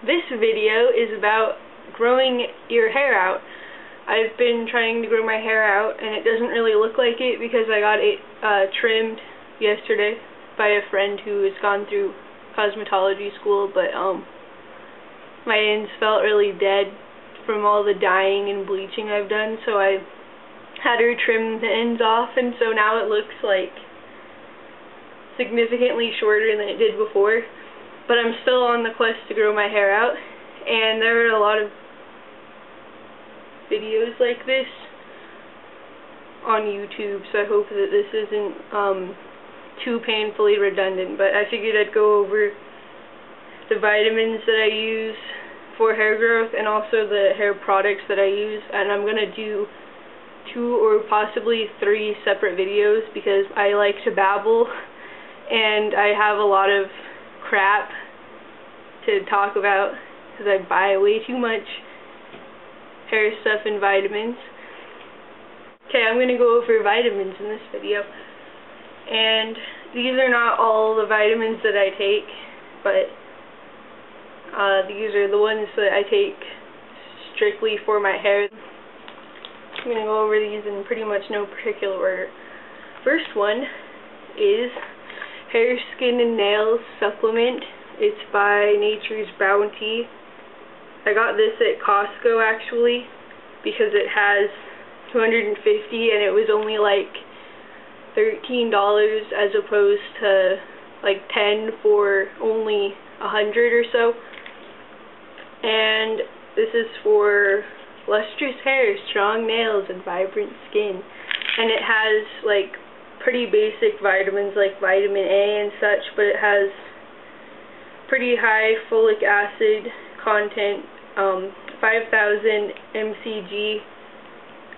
This video is about growing your hair out. I've been trying to grow my hair out and it doesn't really look like it because I got it trimmed yesterday by a friend who has gone through cosmetology school, but my ends felt really dead from all the dyeing and bleaching I've done, so I had her trim the ends off, and so now it looks like significantly shorter than it did before. But I'm still on the quest to grow my hair out, and there are a lot of videos like this on YouTube, so I hope that this isn't too painfully redundant, but I figured I'd go over the vitamins that I use for hair growth and also the hair products that I use, and I'm going to do 2 or possibly 3 separate videos because I like to babble and I have a lot of crap to talk about because I buy way too much hair stuff and vitamins. Okay, I'm going to go over vitamins in this video, and these are not all the vitamins that I take, but these are the ones that I take strictly for my hair. I'm going to go over these in pretty much no particular order. First one is Hair, Skin, and Nails Supplement. It's by Nature's Bounty. I got this at Costco actually because it has 250 and it was only like $13 as opposed to like 10 for only 100 or so. And this is for lustrous hair, strong nails, and vibrant skin. And it has like pretty basic vitamins like vitamin A and such, but it has pretty high folic acid content, 5,000 mcg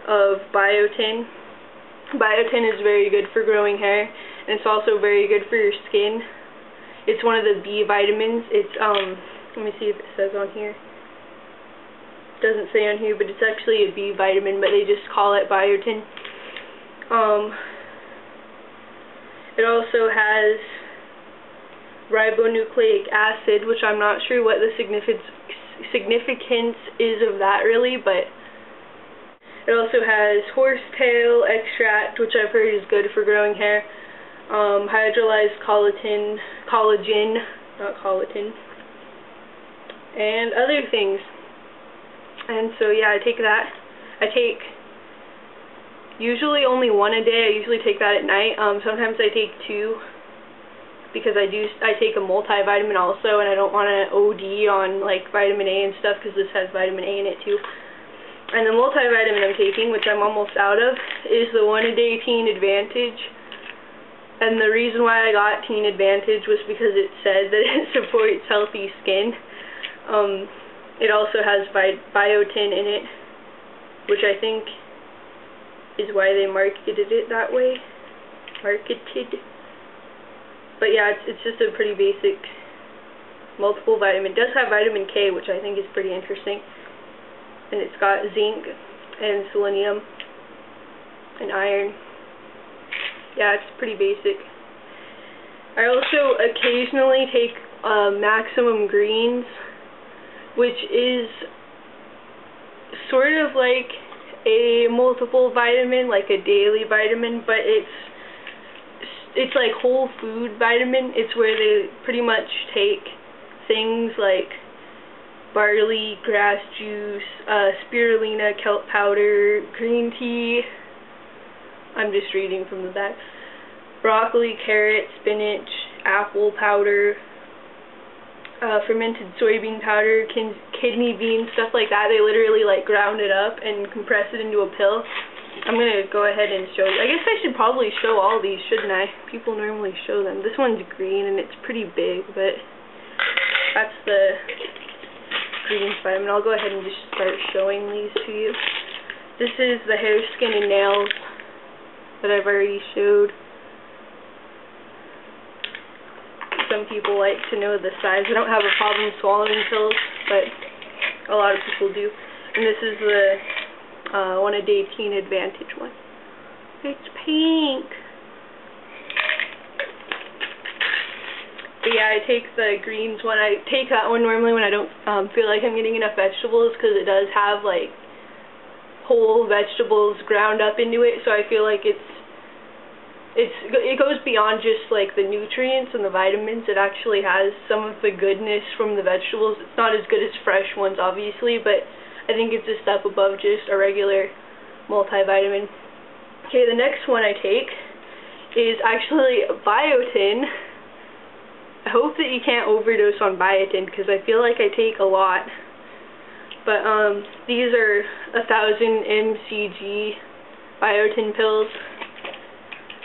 of biotin. Biotin is very good for growing hair, and it's also very good for your skin. It's one of the B vitamins. It's let me see if it says on here. It doesn't say on here, but it's actually a B vitamin, but they just call it biotin. It also has ribonucleic acid, which I'm not sure what the significance is of that really, but it also has horsetail extract, which I've heard is good for growing hair, hydrolyzed collagen, not collagen, and other things. And so yeah, I take that. I take usually only 1 a day. I usually take that at night. Sometimes I take 2 because I take a multivitamin also, and I don't want to OD on like vitamin A and stuff because this has vitamin A in it too. And the multivitamin I'm taking, which I'm almost out of, is the 1 a day Teen Advantage. And the reason why I got Teen Advantage was because it said that it supports healthy skin. It also has biotin in it, which I think is why they marketed it that way. But yeah, it's just a pretty basic multiple vitamin. It does have vitamin K, which I think is pretty interesting. And it's got zinc and selenium and iron. Yeah, it's pretty basic. I also occasionally take Maximum Greens, which is sort of like a multiple vitamin, like a daily vitamin, but it's like whole food vitamin. It's where they pretty much take things like barley, grass juice, spirulina, kelp powder, green tea, I'm just reading from the back, broccoli, carrot, spinach, apple powder, fermented soybean powder, kidney beans, stuff like that. They literally like ground it up and compress it into a pill. I'm going to go ahead and show you. I guess I should probably show all these, shouldn't I? People normally show them. This one's green and it's pretty big, but that's the green vitamin. I'll go ahead and just start showing these to you. This is the hair, skin, and nails that I've already showed. Some people like to know the size. I don't have a problem swallowing pills, but a lot of people do. And this is the 1 a day Teen Advantage one. It's pink. But yeah, I take the greens one. I take that one normally when I don't feel like I'm getting enough vegetables, because it does have like whole vegetables ground up into it, so I feel like it goes beyond just like the nutrients and the vitamins. It actually has some of the goodness from the vegetables. It's not as good as fresh ones, obviously, but I think it's a step above just a regular multivitamin. Okay, the next one I take is actually Biotin. I hope that you can't overdose on Biotin, because I feel like I take a lot. But these are 1,000 mcg Biotin pills.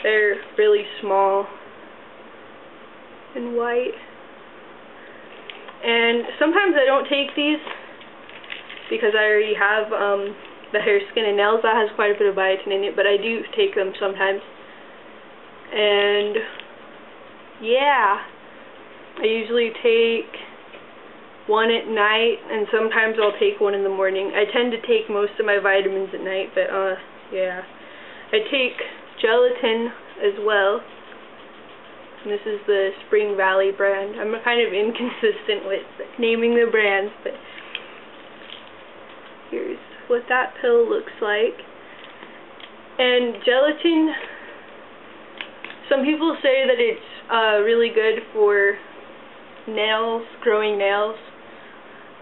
They're really small and white. And sometimes I don't take these because I already have the hair, skin, and nails. That has quite a bit of Biotin in it, but I do take them sometimes. And yeah, I usually take one at night, and sometimes I'll take one in the morning. I tend to take most of my vitamins at night, but yeah. I take gelatin as well. And this is the Spring Valley brand. I'm kind of inconsistent with naming the brands, but here's what that pill looks like. And gelatin, some people say that it's really good for nails, growing nails,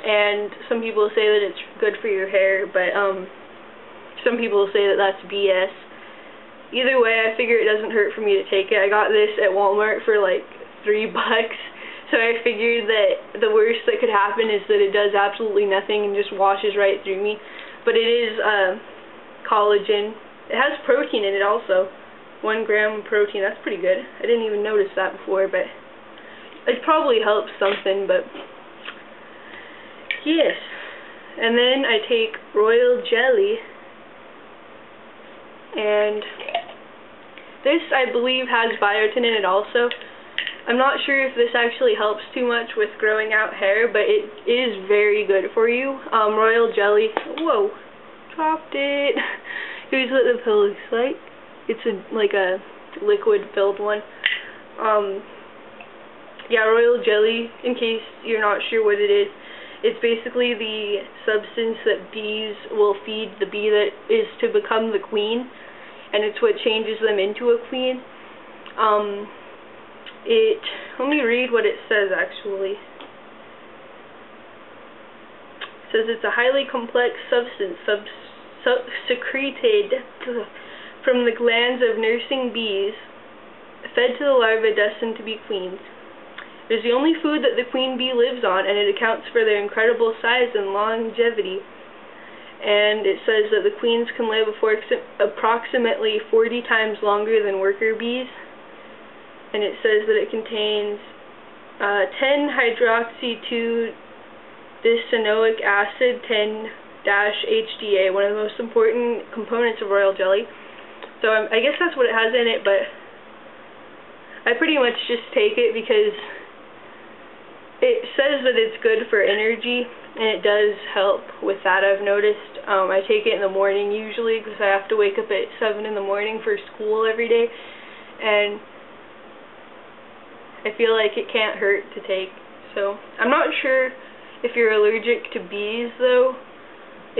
and some people say that it's good for your hair, but some people say that that's BS. Either way, I figure it doesn't hurt for me to take it. I got this at Walmart for like $3, so I figured that the worst that could happen is that it does absolutely nothing and just washes right through me. But it is collagen. It has protein in it also. 1 gram of protein. That's pretty good. I didn't even notice that before, but it probably helps something. But yes. And then I take royal jelly, and this, I believe, has biotin in it also. I'm not sure if this actually helps too much with growing out hair, but it is very good for you. Royal jelly. Whoa, dropped it. Here's what the pill looks like. It's like a liquid-filled one. Yeah, royal jelly, in case you're not sure what it is, it's basically the substance that bees will feed the bee that is to become the queen, and it's what changes them into a queen. Let me read what it says actually. It says it's a highly complex substance secreted from the glands of nursing bees, fed to the larvae destined to be queens. It is the only food that the queen bee lives on, and it accounts for their incredible size and longevity. And it says that the queens can live approximately 40 times longer than worker bees. And it says that it contains 10-hydroxy-2-dicenoic acid, 10-HDA, one of the most important components of royal jelly. So I guess that's what it has in it, but I pretty much just take it because it says that it's good for energy, and it does help with that, I've noticed. I take it in the morning usually because I have to wake up at 7 in the morning for school every day, and I feel like it can't hurt to take. So I'm not sure if you're allergic to bees though,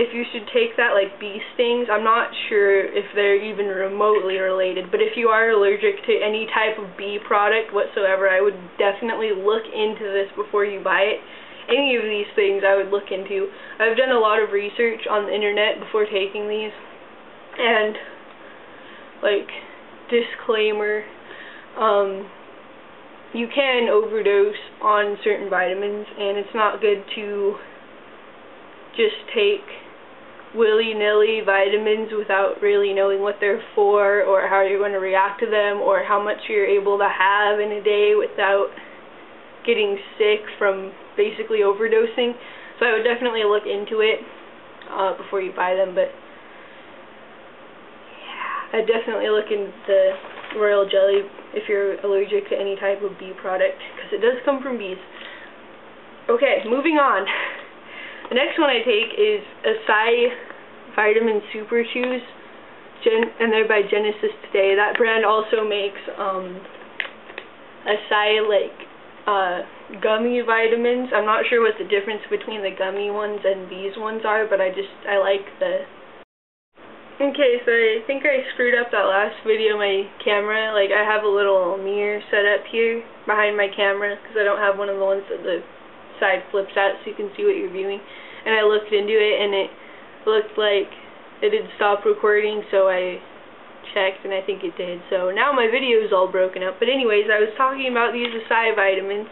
if you should take that, like bee stings. I'm not sure if they're even remotely related, but if you are allergic to any type of bee product whatsoever, I would definitely look into this before you buy it. Any of these things I would look into. I've done a lot of research on the internet before taking these, and like, disclaimer, you can overdose on certain vitamins, and it's not good to just take willy-nilly vitamins without really knowing what they're for, or how you're going to react to them, or how much you're able to have in a day without getting sick from basically overdosing. So I would definitely look into it before you buy them, but yeah, I'd definitely look into the royal jelly if you're allergic to any type of bee product, because it does come from bees. Okay, moving on. The next one I take is Acai Vitamin Super Chews, and they're by Genesis Today. That brand also makes acai, like gummy vitamins. I'm not sure what the difference between the gummy ones and these ones are, but I like the... Okay, so I think I screwed up that last video, my camera. Like, I have a little mirror set up here behind my camera, because I don't have one of the ones that the side flips out so you can see what you're viewing. And I looked into it, and it looked like it had stopped recording, so I checked, and I think it did. So now my video is all broken up. But anyways, I was talking about these acai vitamins.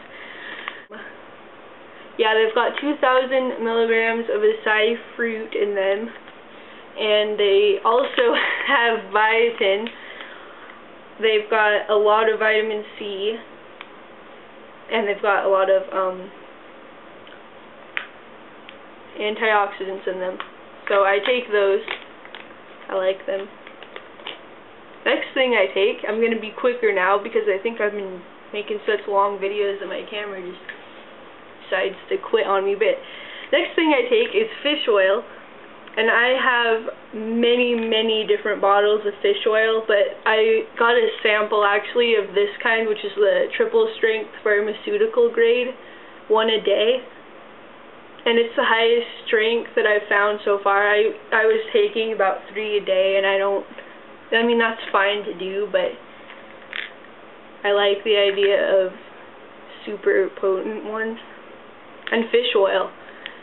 Yeah, they've got 2,000 milligrams of acai fruit in them. And they also have biotin. They've got a lot of vitamin C, and they've got a lot of antioxidants in them. So I take those. I like them. Next thing I take, I'm going to be quicker now because I think I've been making such long videos that my camera just decides to quit on me. But next thing I take is fish oil. And I have many different bottles of fish oil, but I got a sample actually of this kind, which is the triple strength pharmaceutical grade, 1 a day. And it's the highest strength that I've found so far. I was taking about 3 a day, and I mean that's fine to do, but I like the idea of super potent ones. And fish oil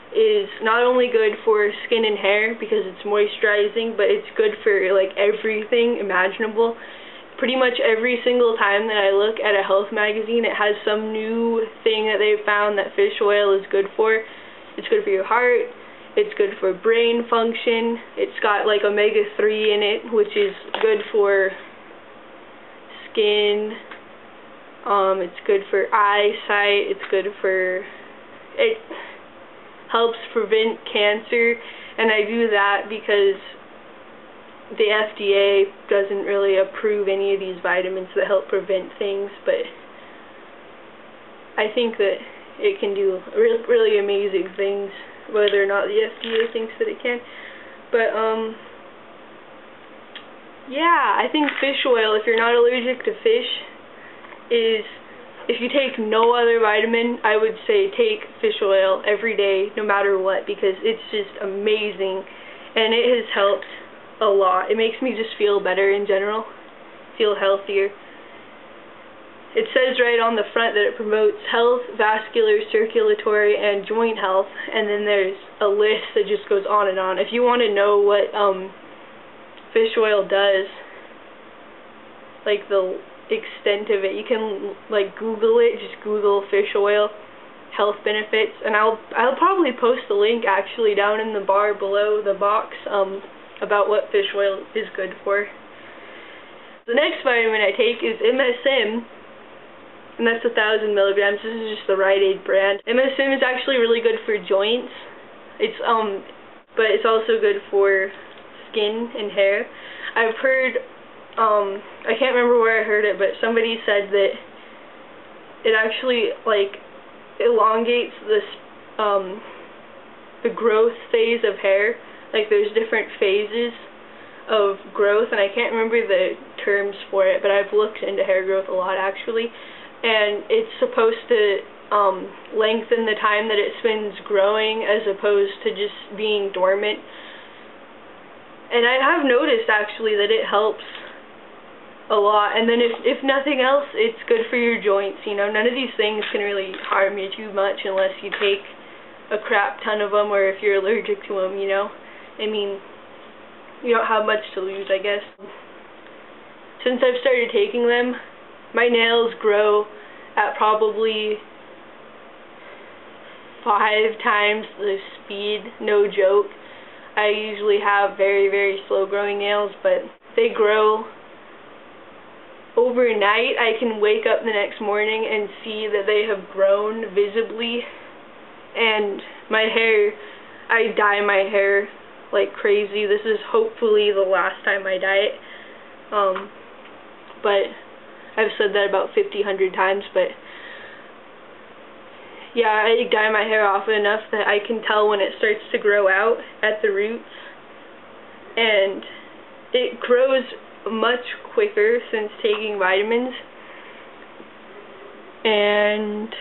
is not only good for skin and hair because it's moisturizing, but it's good for like everything imaginable. Pretty much every single time that I look at a health magazine, it has some new thing that they've found that fish oil is good for. It's good for your heart, it's good for brain function, it's got like omega-3 in it, which is good for skin, it's good for eyesight, it's good for... it helps prevent cancer, and I do that because the FDA doesn't really approve any of these vitamins that help prevent things, but I think that it can do really amazing things, whether or not the FDA thinks that it can. But yeah, I think fish oil, if you're not allergic to fish, is... if you take no other vitamin, I would say take fish oil every day, no matter what, because it's just amazing, and it has helped a lot. It makes me just feel better in general, feel healthier. It says right on the front that it promotes health, vascular, circulatory, and joint health, and then there's a list that just goes on and on. If you want to know what fish oil does, like the extent of it, you can like Google it. Just Google fish oil health benefits, and I'll probably post the link actually down in the bar below the box about what fish oil is good for. The next vitamin I take is Emison, and that's 1,000 milligrams. This is just the Rite Aid brand. Emison is actually really good for joints. It's but it's also good for skin and hair. I've heard I can't remember where I heard it, but somebody said that it actually like elongates this the growth phase of hair. Like there's different phases of growth, and I can't remember the terms for it, but I've looked into hair growth a lot actually, and it's supposed to lengthen the time that it spends growing as opposed to just being dormant. And I have noticed actually that it helps a lot, and then if nothing else, it's good for your joints. You know, none of these things can really harm you too much unless you take a crap ton of them, or if you're allergic to them, you know. I mean, you don't have much to lose, I guess. Since I've started taking them, my nails grow at probably 5 times the speed, no joke. I usually have very slow growing nails, but they grow overnight. I can wake up the next morning and see that they have grown visibly, and my hair, I dye my hair like crazy. This is hopefully the last time I dye it, but I've said that about 100 times, but yeah, I dye my hair often enough that I can tell when it starts to grow out at the roots, and it grows much quicker since taking vitamins. and